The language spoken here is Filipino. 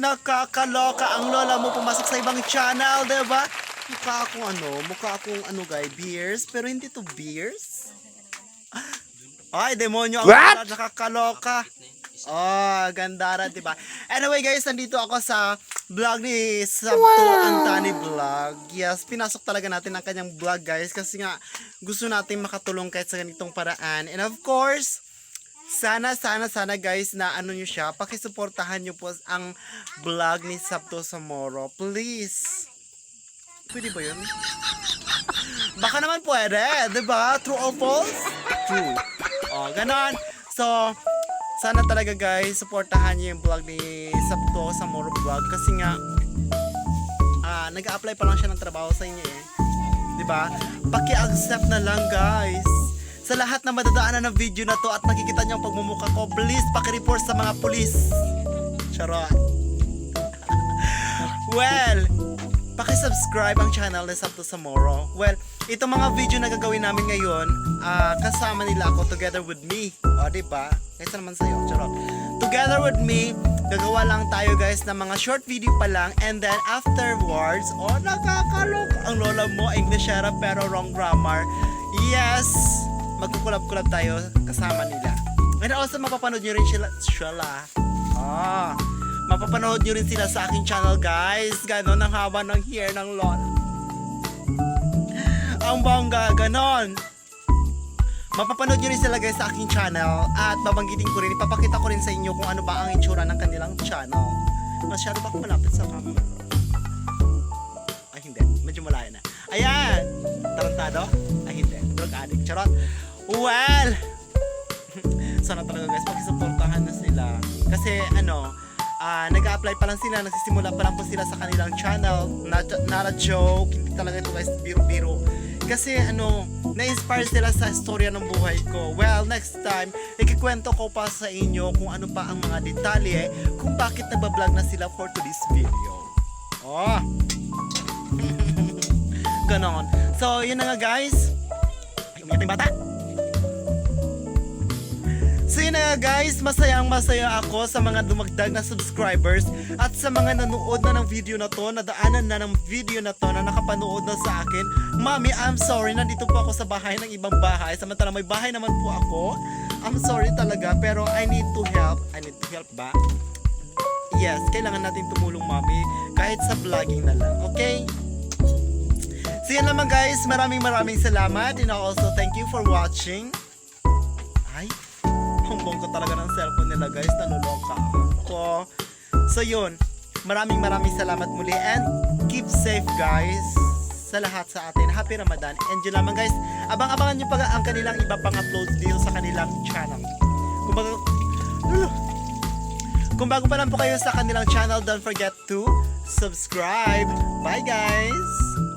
Nakakaloka ang lola mo pumasok sa ibang channel, diba? Mukha akong guys, beers, pero hindi to beers. Ay, demonyo ang lola, nakakaloka. Oh, ganda rin, diba? Anyway guys, nandito ako sa vlog ni Sabto Antani Vlog. Yes, pinasok talaga natin ang kanyang vlog guys, kasi nga gusto natin makatulong kahit sa ganitong paraan. And of course, sana guys na nyo siya, pakisuportahan nyo po ang vlog ni Sabto Samoro, please. Pwede ba yun? Baka naman pwede, diba? True or false? True. Oh, ganon. So, sana talaga guys, supportahan nyo yung vlog ni Sabto Samoro Vlog, kasi nga nag-a-apply pa lang siya ng trabaho sa inyo eh. Diba? Paki-accept na lang guys. Sa lahat na madadaanan ng video na to at makikita niyo ang pagmumukha ko, please paki-report sa mga pulis. Charot. Well, paki-subscribe ang channel ni Sabto Samoro. Well, itong mga video na gagawin namin ngayon, kasama nila ako together with me. O, diba? Kaysa naman sa'yo, charot. Together with me, gagawa lang tayo guys ng mga short video pa lang, and then afterwards, nakakalok ang lola mo, Englishera pero wrong grammar. Yes, magkukulab-kulab tayo kasama nila. And also mapapanood nyo rin mapapanood nyo rin sila sa aking channel guys. Ganon ang haba ng hair ng lola. Ang bongga, ganon. Mapapanood nyo rin sila guys sa aking channel. At babanggitin ko rin, ipapakita ko rin sa inyo kung ano ba ang itsura ng kanilang channel. Masyado ba ako malapit sa camera? Ay hindi, medyo malayo na. Ayan, tarantado? Ay hindi, drug addict, charot. Well, sana talaga guys, pakisuportahan na sila. Kasi nag-a-apply pa lang sila, nagsisimula pa lang po sila sa kanilang channel. Not a joke, hindi talaga ito guys, biro-biro. Kasi na-inspire sila sa istorya ng buhay ko. Well, next time, ikikwento ko pa sa inyo kung ano pa ang mga detalye kung bakit nagbablog na sila for today's video. Oh. Ganon. So, yun na nga guys. Ay, umiyak yung bata. So yun na guys, masayang masaya ako sa mga dumagdag na subscribers at sa mga nanood na ng video na to, nadaanan na ng video na to, na nakapanood na sa akin. Mami, I'm sorry, nandito po ako sa bahay ng ibang bahay, samantalang may bahay naman po ako. I'm sorry talaga, pero I need to help. I need to help ba? Yes, kailangan natin tumulong mami, kahit sa vlogging na lang, okay? So yan naman guys, maraming salamat, and also thank you for watching. Ay, humbong ko talaga ng cellphone nila guys, nanuloka ako. So yun, maraming salamat muli, and keep safe guys sa lahat sa atin. Happy Ramadan, and yun lamang guys, abang-abangan nyo pa ang kanilang iba pang upload dito sa kanilang channel. Kung bago pa lang po kayo sa kanilang channel, don't forget to subscribe. Bye guys!